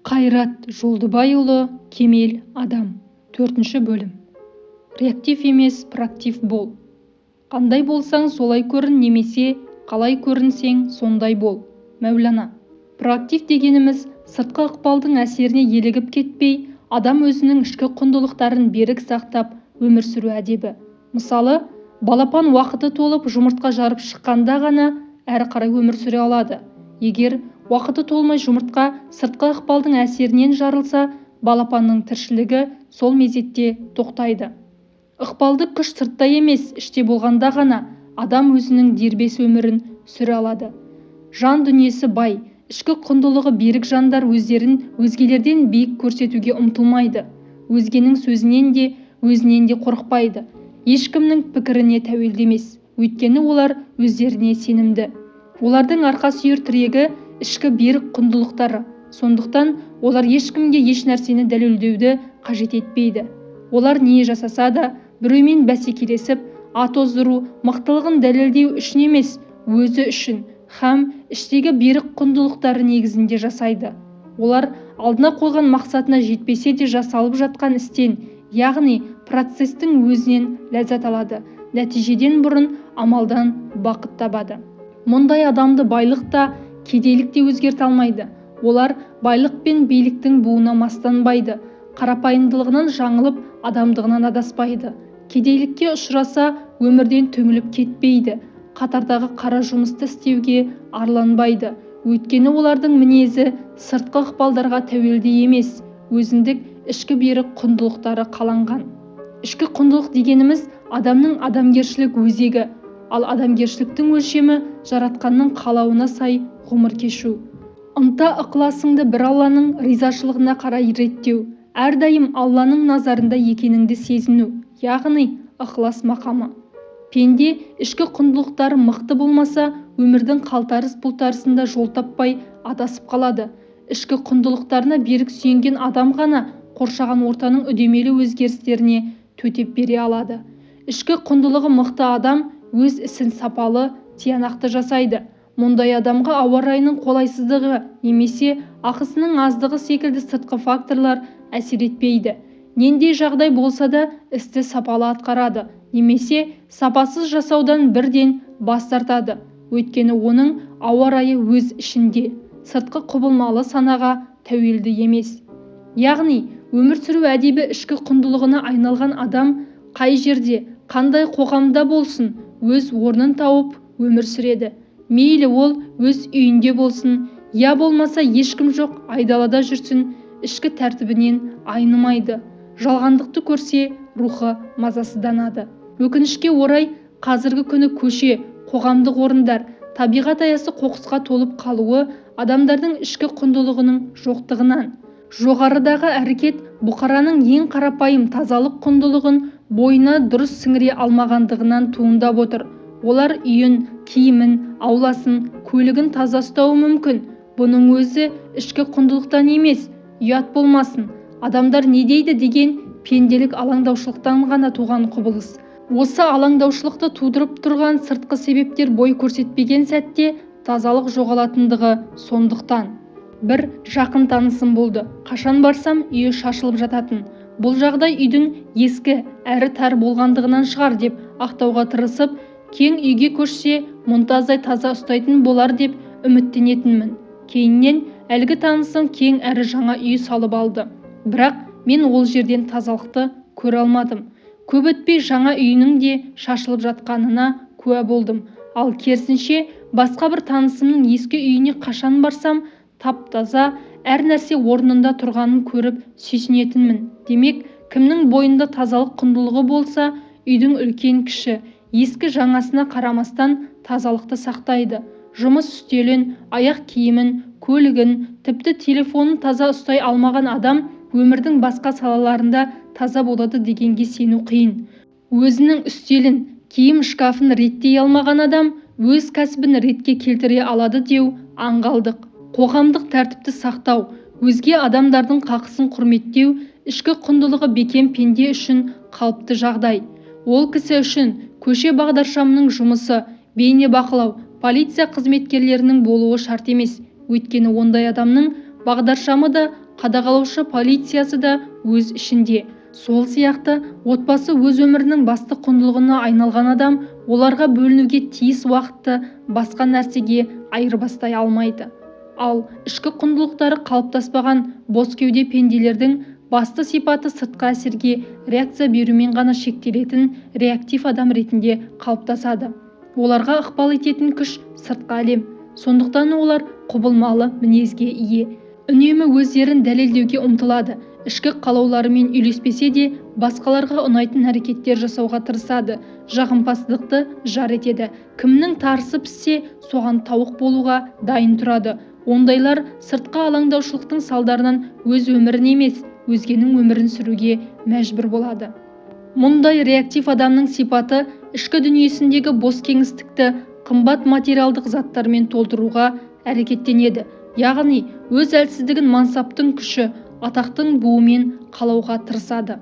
Қайрат Жолдыбайұлы кемел адам. 4 бөлім. Реактив емес, проактив бол. Қандай болсаң солай көрін, немесе қалай көрінсең сондай бол. Мәулана. Проактив дегеніміз сыртқы ықпалдың әсеріне елігіп кетпей, адам өзінің ішкі құндылықтарын берік сақтап өмір сүру әдебі. Мысалы, балапан уақыты толып жұмыртқа жарып шыққанда ғана әрі қарай өмір сүре алады. Егер уақыты толмай жұмыртқа сыртқы ықпалдың әсерінен жарылса, балапанның тіршілігі сол мезетте тоқтайды. Ықпалды күш сыртта емес, іште болғанда ғана адам өзінің дербес өмірін сүре алады. Жан дүниесі бай, ішкі құндылығы берік жандар өздерін өзгелерден биік көрсетуге ұмтылмайды. Өзгенің сөзінен де, өзінен де қорықпайды. Ешкімнің пікіріне тәуелді емес, өйткені олар өздеріне сенімді. Олардың арқа сүйер тірегі ішкі берік құндылықтары. Сондықтан олар ешкімге еш нәрсені дәлелдеуді қажет етпейді. Олар не жасаса да біреумен бәсекелесіп, ат оздыру, мықтылығын дәлелдеу үшін емес, өзі үшін һәм іштегі берік құндылықтары негізінде жасайды. Олар алдына қойған мақсатына жетпесе де жасалып жатқан істен, яғни процестің өзінен ләззат алады. Нәтижеден бұрын амалдан бақыт табады. Мұндай адамды байлық та, кедейлік те өзгерте алмайды. Олар байлық пен биліктің буына мастанбайды. Қарапайымдылығынан жаңылып, адамдығынан адаспайды. Кедейлікке ұшыраса, өмірден түңіліп кетпейді. Қатардағы қара жұмысты істеуге арланбайды. Өйткені олардың мінезі сыртқы ықпалдарға тәуелді емес, өзіндік ішкі берік құндылықтары қаланған. Ішкі құндылық дегеніміз адамның адамгершілік өзегі, ал адамгершіліктің өлшемі жаратқанның қалауына сай ғұмыр кешу. Ынта ықыласыңды бір Алланың ризашылығына қарай реттеу, әрдайым Алланың назарында екеніңді сезіну, яғни ықылас мақамы. Пенде ішкі құндылықтары мықты болмаса, өмірдің қалтарыс бұлтарысында жол таппай адасып қалады. Ішкі құндылықтарына берік сүйенген адам ғана қоршаған ортаның үдемелі өзгерістеріне төтеп бере алады. Ішкі құндылығы мықты адам өз ісін сапалы, тиянақты жасайды. Мұндай адамға ауа райының қолайсыздығы немесе ақысының аздығы секілді сыртқы факторлар әсер етпейді. Нендей жағдай болса да істі сапалы атқарады, немесе сапасыз жасаудан бірден бас тартады. Өйткені оның ауа райы өз ішінде, сыртқы құбылмалы санаға тәуелді емес. Яғни, өмір сүру әдебі ішкі құндылығына айналған адам қай жерде, қандай қоғамда болсын, өз орнын тауып өмір сүреді. Мейлі ол өз үйінде болсын, я болмаса ешкім жоқ айдалада жүрсін, ішкі тәртібінен айнымайды. Жалғандықты көрсе, рухы мазасызданады. Өкінішке орай, қазіргі күні көше, қоғамдық орындар, табиғат аясы қоқысқа толып қалуы адамдардың ішкі құндылығының жоқтығынан. Жоғарыдағы әрекет бұқараның ең қарапайым тазалық құндылығын бойына дұрыс сіңіре алмағандығынан туындап отыр. Олар үйін, киімін, ауласын, көлігін таза ұстауы мүмкін. Бұның өзі ішкі құндылықтан емес, ұят болмасын, адамдар не дейді деген пенделік алаңдаушылықтан ғана туған құбылыс. Осы алаңдаушылықты тудырып тұрған сыртқы себептер бой көрсетпеген сәтте тазалық жоғалатындығы сондықтан. Бір жақын танысым болды. Қашан барсам үйі шашылып жататын. Бұл жағдай үйдің ескі әрі тар болғандығынан шығар деп ақтауға тырысып, кең үйге көшсе мұнтаздай таза ұстайтын болар деп үміттенетінмін. Кейіннен әлгі танысым кең әрі жаңа үй салып алды. Бірақ мен ол жерден тазалықты көре алмадым. Көп өтпей жаңа үйінің де шашылып жатқанына куә болдым. Ал керісінше басқа бір танысымның ескі үйіне қашан барсам тап-таза, әр нәрсе орнында тұрғанын көріп сүйсінетінмін. Демек, кімнің бойында тазалық құндылығы болса, үйдің үлкен-кіші, ескі жаңасына қарамастан тазалықты сақтайды. Жұмыс үстелін, аяқ киімін, көлігін, тіпті телефонын таза ұстай алмаған адам өмірдің басқа салаларында таза болады дегенге сену қиын. Өзінің үстелін, киім шкафын реттей алмаған адам өз кәсібін ретке келтіре алады деу аңғалдық. Қоғамдық тәртіпті сақтау, өзге адамдардың қақысын құрметтеу ішкі құндылығы бекем пенде үшін қалыпты жағдай. Ол кісі үшін көше бағдаршамының жұмысы, бейне бақылау, полиция қызметкерлерінің болуы шарт емес. Өйткені ондай адамның бағдаршамы да қадағалаушы полициясы да өз ішінде. Сол сияқты отбасы өз өмірінің басты құндылығына айналған адам оларға бөлінуге тиіс уақытты басқа нәрсеге айырбастай алмайды. Ал ішкі құндылықтары қалыптаспаған бос кеуде пенделердің басты сипаты сыртқы әсерге реакция берумен ғана шектелетін реактив адам ретінде қалыптасады. Оларға ықпал ететін күш сыртқы әлем. Сондықтан олар құбылмалы мінезге ие. Үнемі өздерін дәлелдеуге ұмтылады. Ішкі қалауларымен үйлеспесе де басқаларға ұнайтын әрекеттер жасауға тырысады. Жағымпаздықты жар етеді. Кімнің тарысы піссе, соған тауық болуға дайын тұрады. Ондайлар сыртқы алаңдаушылықтың салдарынан өз өмірін емес, өзгенің өмірін сүруге мәжбүр болады. Мұндай реактив адамның сипаты ішкі дүниесіндегі бос кеңістікті қымбат материалдық заттармен толтыруға әрекеттенеді. Яғни өз әлсіздігін мансаптың күші, атақтың буымен қалауға тырысады.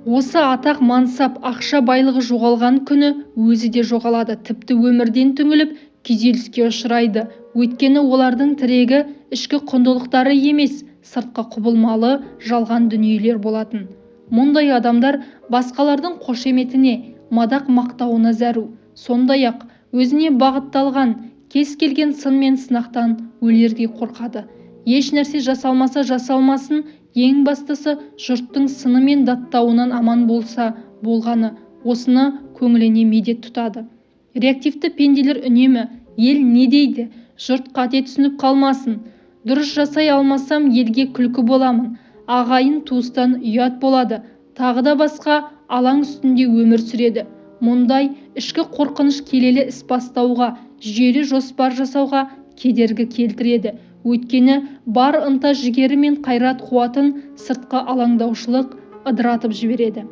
Осы атақ, мансап, ақша байлығы жоғалған күні өзі де жоғалады. Тіпті өмірден түңіліп күйзеліске ұшырайды. Өйткені олардың тірегі ішкі құндылықтары емес, сыртқы құбылмалы, жалған дүниелер болатын. Мұндай адамдар басқалардың қошеметіне, мадақ мақтауына зәру. Сондай-ақ өзіне бағытталған кез келген сын мен сынақтан өлердей қорқады. Еш нәрсе жасалмаса жасалмасын, ең бастысы жұрттың сыны мен даттауынан аман болса болғаны. Осыны көңіліне медет тұтады. Реактивті пенделер үнемі ел не дейді, жұрт қате түсініп қалмасын, дұрыс жасай алмасам елге күлкі боламын, ағайын туыстан ұят болады, тағы да басқа алаң үстінде өмір сүреді. Мұндай ішкі қорқыныш келелі іс бастауға, жүйелі жоспар жасауға кедергі келтіреді. Өйткені бар ынта жігері мен қайрат қуатын сыртқы алаңдаушылық ыдыратып жібереді.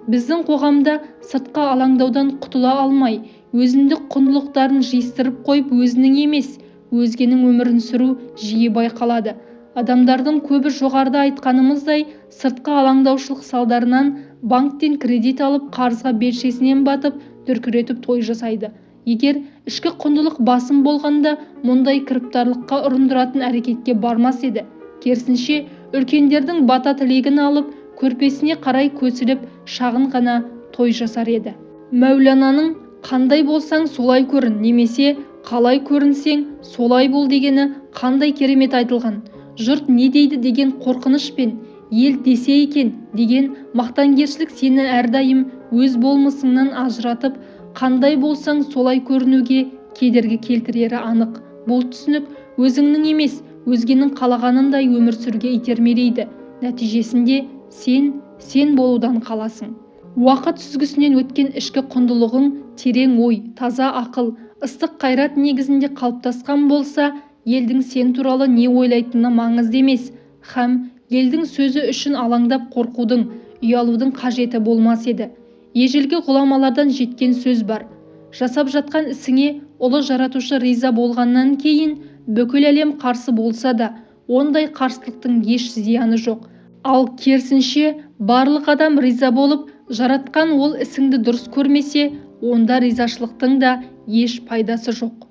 Біздің қоғамда сыртқы алаңдаудан құтыла алмай, өзіндік құндылықтарын жиыстырып қойып, өзінің емес, өзгенің өмірін сүру жиі байқалады. Адамдардың көбі жоғарыда айтқанымыздай сыртқы алаңдаушылық салдарынан банктен кредит алып, қарызға белшесінен батып, дүркіретіп той жасайды. Егер ішкі құндылық басым болғанда мұндай кіріптарлыққа ұрындыратын әрекетке бармас еді. Керісінше, үлкендердің бата тілегін алып, көрпесіне қарай көсіліп, шағын ғана той жасар еді. Мәулананың «Қандай болсаң солай көрін» немесе «Қалай көрінсең солай бол» дегені қандай керемет айтылған. Жұрт не дейді деген қорқыныш пен ел десе екен деген мақтангершілік сені әрдайым өз болмысыңнан ажыратып, қандай болсаң солай көрінуге кедергі келтірері анық. Бұл түсінік өзіңнің емес, өзгенің қалағанындай өмір сүруге итермелейді. Нәтижесінде сен болудан қаласың. Уақыт сүзгісінен өткен ішкі құндылығың терең ой, таза ақыл, ыстық қайрат негізінде қалыптасқан болса, елдің сен туралы не ойлайтыны маңызды емес, һәм елдің сөзі үшін алаңдап қорқудың, ұялудың қажеті болмас еді. Ежелгі ғұламалардан жеткен сөз бар. Жасап жатқан ісіңе ұлы жаратушы риза болғаннан кейін бүкіл әлем қарсы болса да, ондай қарсылықтың еш зияны жоқ. Ал керісінше барлық адам риза болып, жаратқан ол ісіңді дұрыс көрмесе, онда ризашылықтың да еш пайдасы жоқ.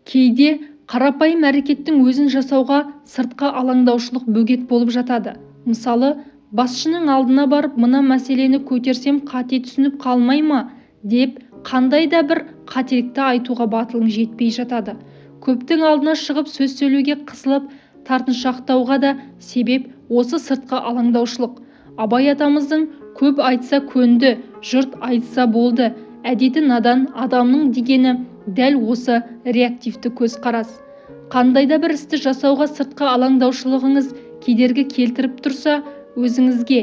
Кейде қарапайым әрекеттің өзін жасауға сыртқы алаңдаушылық бөгет болып жатады. Мысалы, басшының алдына барып, мына мәселені көтерсем қате түсініп қалмай ма деп қандай да бір қателікті айтуға батылың жетпей жатады. Көптің алдына шығып сөз сөйлеуге қысылып, тартыншақтауға да себеп осы сыртқы алаңдаушылық. Абай атамыздың көп айтса көнді, жұрт айтса болды, әдеті надан адамның дегені дәл осы реактивті көзқарас. Қандай да бір істі жасауға сыртқы алаңдаушылығыңыз кедергі келтіріп тұрса, өзіңізге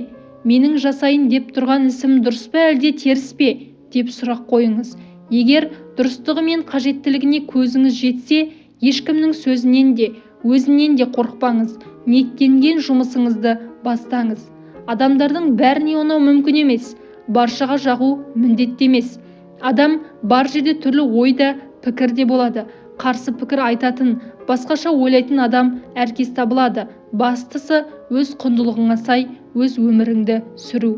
менің жасайын деп тұрған ісім дұрыс па әлде теріс пе деп сұрақ қойыңыз. Егер дұрыстығы мен қажеттілігіне көзіңіз жетсе, ешкімнің сөзінен де, өзінен де қорықпаңыз. Ниеттенген жұмысыңызды бастаңыз. Адамдардың бәріне ұнау мүмкін емес, баршаға жағу міндетті емес. Адам бар жерде түрлі ойда, пікірде болады. Қарсы пікір айтатын, басқаша ойлайтын адам әркез табылады. Бастысы өз құндылығыңа сай өз өміріңді сүру.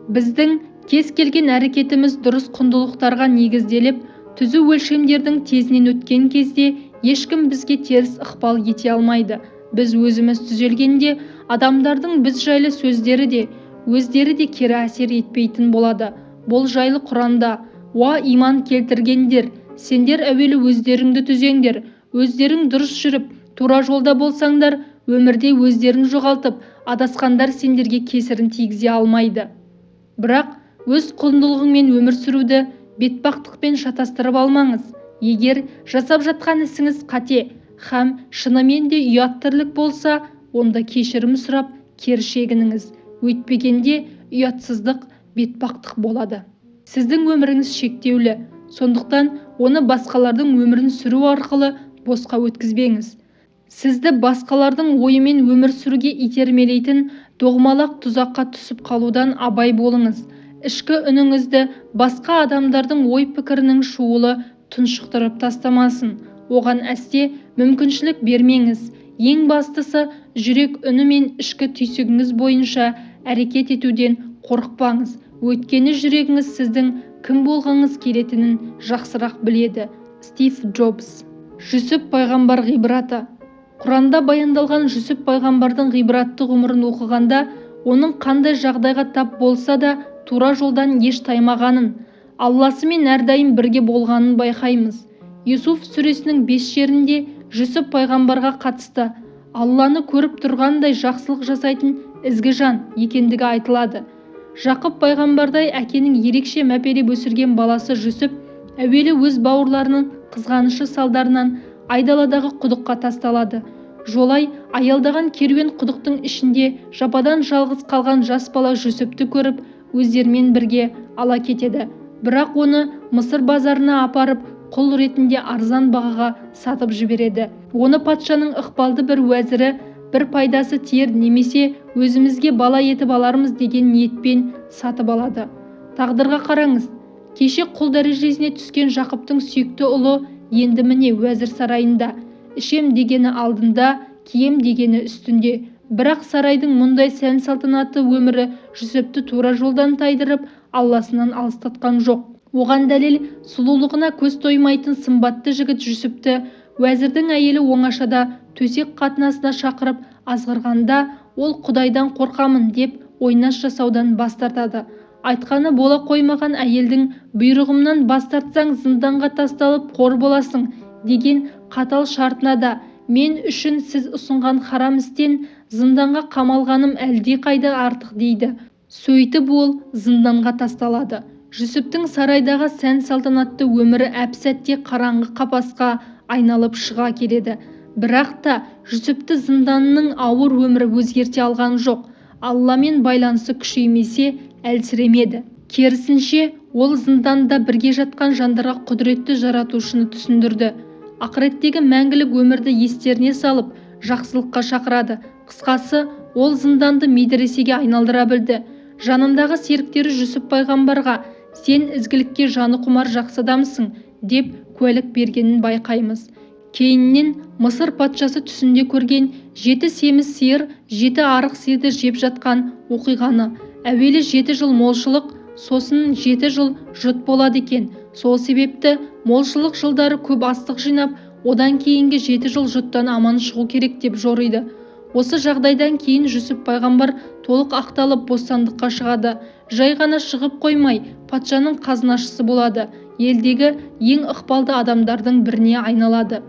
Біздің кез келген әрекетіміз дұрыс құндылықтарға негізделіп, түзу өлшемдердің тезінен өткен кезде ешкім бізге теріс ықпал ете алмайды. Біз өзіміз түзелгенде Адамдардың біз жайлы сөздері де, өздері де кері әсер етпейтін болады. Бұл жайлы Құранда: «Уа иман келтіргендер, сендер әуелі өздеріңді түзеңдер, өздерің дұрыс жүріп, тура жолда болсаңдар, өмірде өздерін жоғалтып, адасқандар сендерге кесірін тигізе алмайды». Бірақ өз құндылығыңмен өмір сүруді бетбақтықпен шатастырып алмаңыз. Егер жасап жатқан ісіңіз қате һәм шынымен де ұят тірлік болса, онда кешірім сұрап кері шегініңіз. Өйтпегенде ұятсыздық бетбақтық болады. Сіздің өміріңіз шектеулі, сондықтан оны басқалардың өмірін сүру арқылы босқа өткізбеңіз. Сізді басқалардың ойымен өмір сүруге итермелейтін доғмалақ тұзаққа түсіп қалудан абай болыңыз. Ішкі үніңізді басқа адамдардың ой-пікірінің шуылы тұншықтырып тастамасын. Оған әсте мүмкіншілік бермеңіз. Ең бастысы, жүрек үні мен ішкі түйсігіңіз бойынша әрекет етуден қорықпаңыз. Өйткені жүрегіңіз сіздің кім болғыңыз келетінін жақсырақ біледі. Стив Джобс. Жүсіп пайғамбар ғибраты. Құранда баяндалған Жүсіп пайғамбардың ғибратты ғұмырын оқығанда, оның қандай жағдайға тап болса да тура жолдан еш таймағанын, Алласымен әрдайым бірге болғанын байқаймыз. Юсуф сүресінің 5 жерінде Жүсіп пайғамбарға қатысты Алланы көріп тұрғандай жақсылық жасайтын ізгі жан екендігі айтылады. Жақып пайғамбардай әкенің ерекше мәпелеп өсірген баласы Жүсіп әуелі өз бауырларының қызғанышы салдарынан айдаладағы құдыққа тасталады. Жолай аялдаған керуен құдықтың ішінде жападан жалғыз қалған жас бала Жүсіпті көріп, өздерімен бірге ала кетеді. Бірақ оны Мысыр базарына апарып, құл ретінде арзан бағаға сатып жібереді. Оны патшаның ықпалды бір уәзірі бір пайдасы тиер немесе өзімізге бала етіп алармыз деген ниетпен сатып алады. Тағдырға қараңыз. Кеше құл дәрежесіне түскен Жақыптың сүйікті ұлы енді міне уәзір сарайында. Ішем дегені алдында, кием дегені үстінде. Бірақ сарайдың мұндай сән-салтанатты өмірі Жүсіпті тура жолдан тайдырып, Алласынан алыстатқан жоқ. Оған дәлел сұлулығына көз тоймайтын сымбатты жігіт Жүсіпті уәзірдің әйелі оңашада төсек қатынасына шақырып азғырғанда, ол Құдайдан қорқамын деп ойнас жасаудан бас тартады. Айтқаны бола қоймаған әйелдің бұйрығымнан бас тартсаң зынданға тасталып қор боласың деген қатал шартына да мен үшін сіз ұсынған харам істен зынданға қамалғаным әлде қайда артық дейді. Сөйтіп ол зынданға тасталады. Жүсіптің сарайдағы сән-салтанатты өмірі әп-сәтте қараңғы қапасқа айналып шыға келеді. Бірақ та Жүсіпті зынданның ауыр өмірі өзгерте алған жоқ. Алламен байланысы күшеймесе, әлсіремеді. Керісінше, ол зынданда бірге жатқан жандарға құдіретті жаратушыны түсіндірді. Ақыреттегі мәңгілік өмірді естеріне салып, жақсылыққа шақырады. Қысқасы, ол зынданды медресеге айналдыра білді. Жанындағы серіктері Жүсіп пайғамбарға «Сен ізгілікке жаны құмар жақсы адамсың» деп куәлік бергенін байқаймыз. Кейіннен Мысыр патшасы түсінде көрген 7 семіз сиыр 7 арық сиырды жеп жатқан оқиғаны, әуелі 7 жыл молшылық, сосын 7 жыл жұт болады екен. Сол себепті молшылық жылдары көп астық жинап, одан кейінгі 7 жыл жұттан аман шығу керек деп жориды. Осы жағдайдан кейін Жүсіп пайғамбар толық ақталып бостандыққа шығады. Жай ғана шығып қоймай, патшаның қазынашысы болады. Елдегі ең ықпалды адамдардың біріне айналады.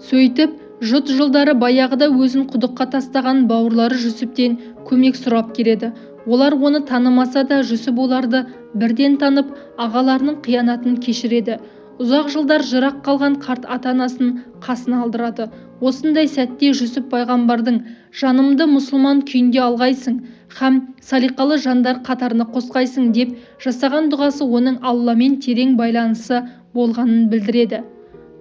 Сөйтіп, жұт жылдары баяғыда өзін құдыққа тастаған бауырлары Жүсіптен көмек сұрап келеді. Олар оны танымаса да Жүсіп оларды бірден танып, ағаларының қиянатын кешіреді. Ұзақ жылдар жырақ қалған қарт ата-анасын қасына алдырады. Осындай сәтте Жүсіп пайғамбардың «Жанымды мұсылман күйінде алғайсың һәм салиқалы жандар қатарына қосқайсың» деп жасаған дұғасы оның Алламен терең байланысы болғанын білдіреді.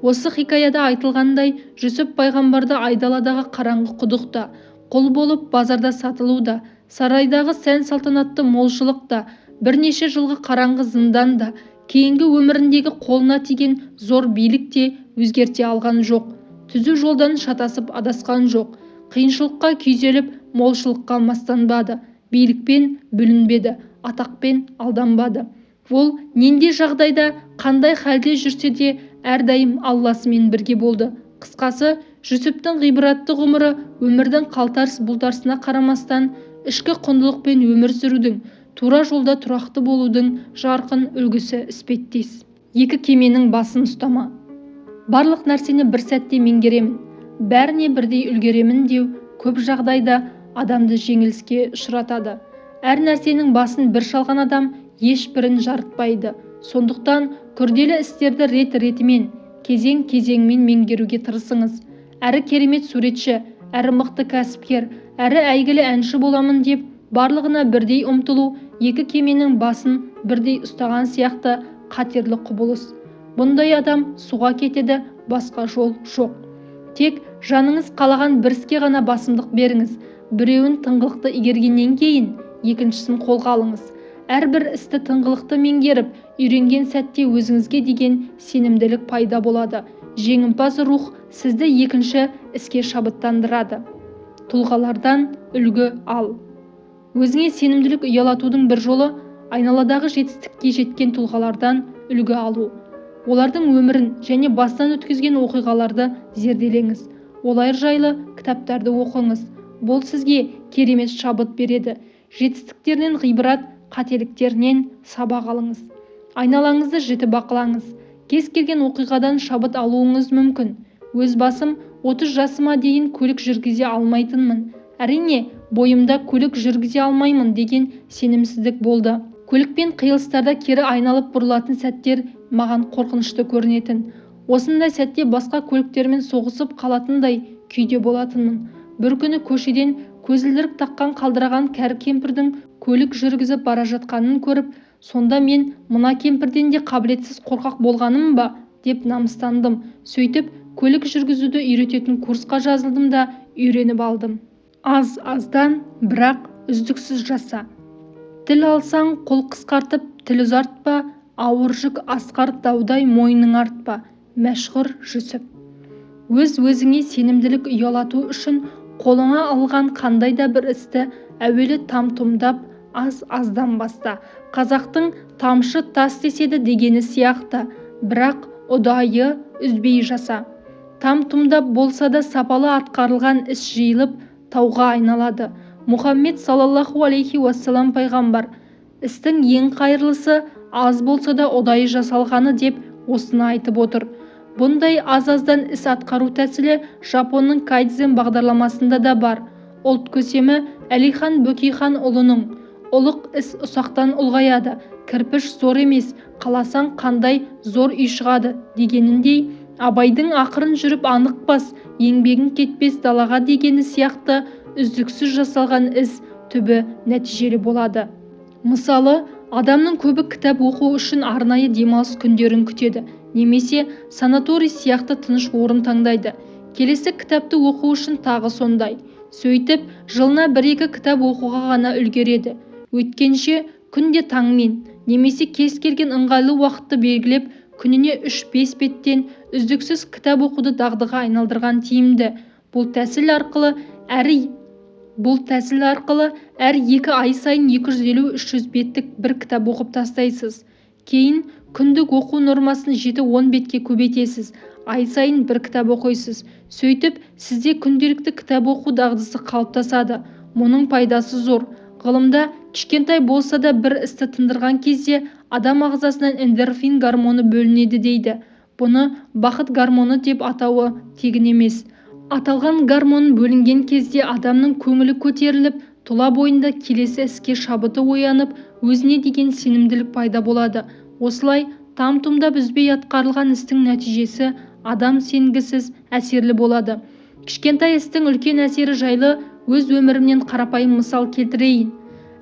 Осы хикаяда айтылғандай, Жүсіп пайғамбарды айдаладағы қараңғы құдықта, құл болып базарда сатылуда, сарайдағы сән-салтанатты молшылықта, бірнеше жылғы қараңғы зынданда, кейінгі өміріндегі қолына тиген зор билік те өзгерте алған жоқ. Түзу жолдан шатасып адасқан жоқ. Қиыншылыққа күйзеліп, молшылыққа мастанбады. Билікпен бүлінбеді, атақпен алданбады. Ол нендей жағдайда, қандай халде жүрсе де, әрдайым Алласымен бірге болды. Қысқасы, жүсіптің ғибратты ғұмыры өмірдің қалтарыс бұлтарысына қарамастан ішкі құндылықпен өмір сүрудің, тура жолда тұрақты болудың жарқын үлгісі іспеттес. Екі кеменің басын ұстама. Барлық нәрсені бір сәтте меңгеремін, бәріне бірдей үлгеремін деу көп жағдайда адамды жеңіліске ұшыратады. Әр нәрсенің басын бір шалған адам ешбірін жарытпайды. Сондықтан күрделі істерді рет-ретімен, кезең-кезеңмен меңгеруге тырысыңыз. Әрі керемет суретші, әрі мықты кәсіпкер, әрі әйгілі әнші боламын деп барлығына бірдей ұмтылу екі кеменің басын бірдей ұстаған сияқты қатерлі құбылыс. Бұндай адам суға кетеді, басқа жол жоқ. Тек жаныңыз қалаған бір іске ғана басымдық беріңіз. Біреуін тыңғылықты игергеннен кейін екіншісін қолға алыңыз. Әрбір істі тыңғылықты меңгеріп, үйренген сәтте өзіңізге деген сенімділік пайда болады. Жеңімпаз рух сізді екінші іске шабыттандырады. Тұлғалардан үлгі ал. Өзіңе сенімділік ұялатудың бір жолы айналадағы жетістікке жеткен тұлғалардан үлгі алу. Олардың өмірін және бастан өткізген оқиғаларды зерделеңіз. Олар жайлы кітаптарды оқыңыз. Бұл сізге керемет шабыт береді. Жетістіктерінен ғибрат, қателіктерінен сабақ алыңыз. Айналаңызды жіті бақылаңыз. Кез келген оқиғадан шабыт алуыңыз мүмкін. Өз басым 30 жасыма дейін көлік жүргізе алмайтынмын. Әрине, бойымда көлік жүргізе алмаймын деген сенімсіздік болды. Көлікпен қиылыстарда кері айналып бұрылатын сәттер маған қорқынышты көрінетін. Осындай сәтте басқа көліктермен соғысып қалатындай күйде болатынмын. Бір күні көшеден көзілдірік таққан қалдыраған кәрі кемпірдің көлік жүргізіп бара жатқанын көріп, сонда мен мына кемпірден де қабілетсіз қорқақ болғаным ба деп намыстандым. Сөйтіп, көлік жүргізуді үйрететін курсқа жазылдым да үйреніп алдым. Аз-аздан, бірақ үздіксіз жаса. Тіл алсаң қол қысқартып, тіл ұзартпа, ауыр жүк асқар даудай мойның артпа. Мәшһүр Жүсіп. Өз-өзіңе сенімділік ұялату үшін қолыңа алған қандай да бір істі әуелі там-тұмдап, аз-аздан баста. Қазақтың тамшы тас деседі дегені сияқты, бірақ ұдайы үзбей жаса. Там-тұмдап болса да сапалы атқарылған іс жиылып тауға айналады. Мұхаммед саллаллаху алейхи уассалам пайғамбар, істің ең қайырлысы аз болса да ұдайы жасалғаны деп осыны айтып отыр. Бұндай аз-аздан іс атқару тәсілі Жапонның кайдзен бағдарламасында да бар. Ұлт көсемі Әлихан Бөкейханұлының ұлық іс ұсақтан ұлғаяды, кірпіш зор емес, қаласаң қандай зор үй шығады дегеніндей, Абайдың ақырын жүріп анық бас, еңбегің кетпес далаға дегені сияқты үздіксіз жасалған іс түбі нәтижелі болады. Мысалы, адамның көбі кітап оқу үшін арнайы демалыс күндерін күтеді, немесе санаторий сияқты тыныш орын таңдайды. Келесі кітапты оқу үшін тағы сондай. Сөйтіп, жылына 1-2 кітап оқуға ғана үлгереді. Өйткенше күнде таңмен, немесе кез келген ыңғайлы уақытты белгілеп, күніне 3-5 беттен үздіксіз кітап оқуды дағдыға айналдырған тиімді. Бұл тәсіл арқылы әр 2 ай сайын 250-300 беттік бір кітап оқып тастайсыз. Кейін күндік оқу нормасын 7-10 бетке көбейтесіз. Ай сайын бір кітап оқисыз. Сөйтіп, сізде күнделікті кітап оқу дағдысы қалыптасады. Мұның пайдасы зор. Ғылымда кішкентай болса да бір істі тындырған кезде адам ағзасынан эндорфин гормоны бөлінеді дейді. Бұны бақыт гормоны деп атауы тегін емес. Аталған гормон бөлінген кезде адамның көңілі көтеріліп, тұла бойында келесі іске шабыты оянып, өзіне деген сенімділік пайда болады. Осылай там-тұмдап үзбей атқарылған істің нәтижесі адам сенгісіз әсерлі болады. Кішкентай істің үлкен әсері жайлы өз өмірімнен қарапайым мысал келтірейін.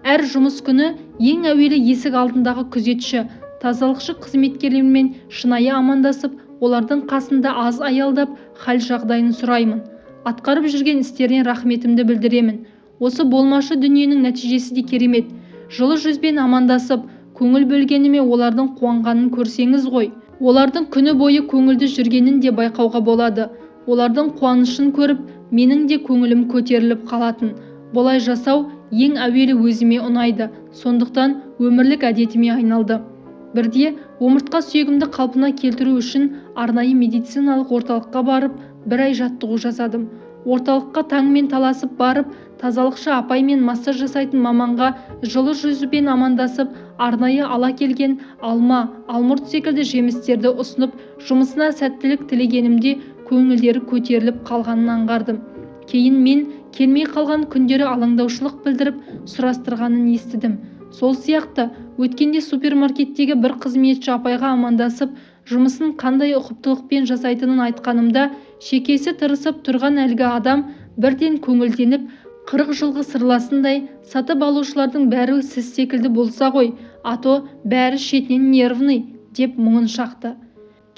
Әр жұмыс күні ең әуелі есік алдындағы күзетші, тазалықшы қызметкерлермен шынайы амандасып, олардың қасында аз аялдап, хал жағдайын сұраймын. Атқарып жүрген істеріне рахметімді білдіремін. Осы болмашы дүниенің нәтижесі де керемет. Жылы жүзбен амандасып, көңіл бөлгеніме олардың қуанғанын көрсеңіз ғой. Олардың күні бойы көңілді жүргенін де байқауға болады. Олардың қуанышын көріп, менің де көңілім көтеріліп қалатын. Бұлай жасау ең әуелі өзіме ұнайды. Сондықтан өмірлік әдетіме айналды. Бірде омыртқа сүйегімді қалпына келтіру үшін арнайы медициналық орталыққа барып, 1 ай жаттығу жасадым. Орталыққа таңмен таласып барып, тазалықшы апай мен массаж жасайтын маманға жылы жүзбен амандасып, арнайы ала келген алма, алмұрт секілді жемістерді ұсынып, жұмысына сәттілік тілегенімде көңілдері көтеріліп қалғанын аңғардым. Кейін мен келмей қалған күндері алаңдаушылық білдіріп сұрастырғанын естідім. Сол сияқты өткенде супермаркеттегі бір қызметші апайға амандасып, жұмысын қандай ұқыптылықпен жасайтынын айтқанымда, шекесі тырысып тұрған әлгі адам бірден көңілденіп, 40 жылғы сырласындай, сатып алушылардың бәрі сіз секілді болса ғой, ато бәрі шетінен нервный, деп мұңын шақты.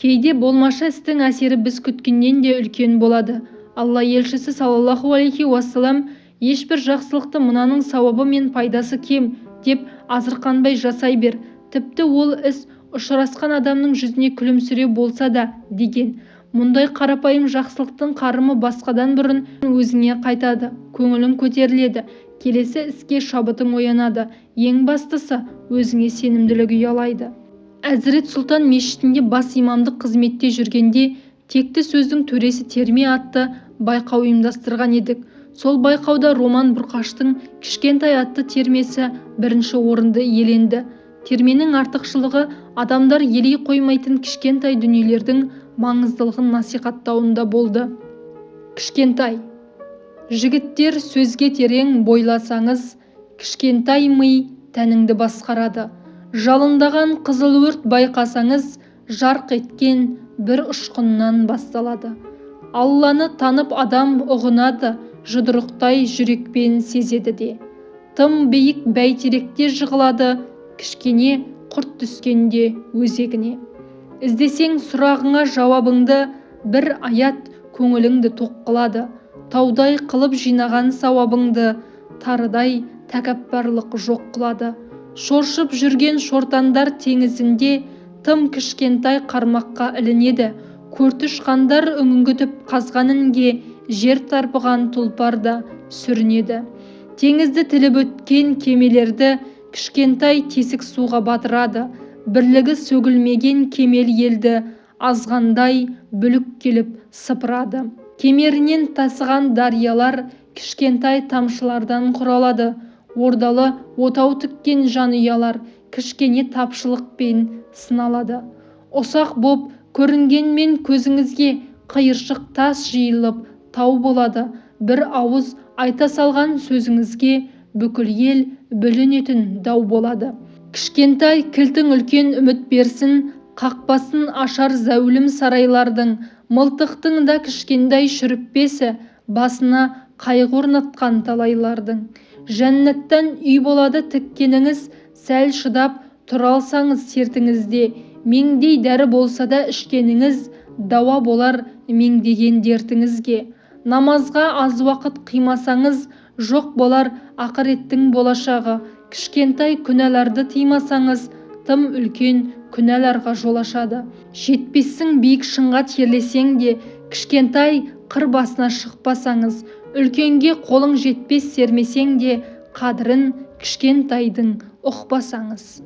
Кейде болмашы істің әсері біз күткеннен де үлкен болады. Алла елшісі саллаллаху алейхи уассалам ешбір жақсылықты мынаның сауабы мен пайдасы кем деп азырқанбай жасай бер, тіпті ол іс ұшырасқан адамның жүзіне күлімсіреу болса да деген. Мұндай қарапайым жақсылықтың қарымы басқадан бұрын өзіңе қайтады, көңілің көтеріледі, келесі іске шабытың оянады, ең бастысы өзіңе сенімділік ұялайды. Әзірет Сұлтан мешітінде бас имамдық қызметте жүргенде текті сөздің төресі терме атты байқау ұйымдастырған едік. Сол байқауда Роман Бұрқаштың кішкентай атты термесі бірінші орынды иеленді. Терменің артықшылығы адамдар елей қоймайтын кішкентай дүниелердің маңыздылығын насихаттауында болды. Кішкентай. Жігіттер сөзге терең бойласаңыз, кішкентай ми тәніңді басқарады. Жалындаған қызыл өрт байқасаңыз, жарқ еткен бір ұшқыннан басталады. Алланы танып адам ұғынады, жұдырықтай жүрекпен сезеді де. Тым биік бәйтеректе жығылады, кішкене құрт түскенде өзегіне. Іздесең сұрағыңа жауабыңды, бір аят көңіліңді тоқ қылады. Таудай қылып жинаған сауабыңды, тарыдай тәкаппарлық жоқ қылады. Шоршып жүрген шортандар теңізінде тым кішкентай қармаққа ілінеді. Көртіш қандар үңгітіп қазған інге жер тарпыған тұлпар да сүрінеді. Теңізді тіліп өткен кемелерді кішкентай тесік суға батырады. Бірлігі сөгілмеген кемел елді азғандай бүлік келіп сыпырады. Кемерінен тасыған дариялар кішкентай тамшылардан құралады. Ордалы отау тіккен жанұялар кішкене тапшылықпен сыналады. Ұсақ боп көрінгенмен көзіңізге қиыршық тас жиылып тау болады. Бір ауыз айта салған сөзіңізге бүкіл ел бүлінетін дау болады. Кішкентай кілтің үлкен үміт берсін, қақпасын ашар зәулім сарайлардың, мылтықтың да кішкентай шүріппесі басына қайғы орнатқан талайлардың. Жәннаттан үй болады тіккеніңіз, сәл шыдап тұра алсаңыз сертіңізде, меңдей дәрі болса да ішкеніңіз, дауа болар меңдеген дертіңізге. Намазға аз уақыт қимасаңыз, жоқ болар ақыреттің болашағы. Кішкентай күнәларды тыймасаңыз, тым үлкен күнәларға жол ашады. Жетпессің биік шыңға терлесең де, кішкентай қыр басына шықпасаңыз, үлкенге қолың жетпес сермесең де, қадірін кішкентайдың ұқпасаңыз.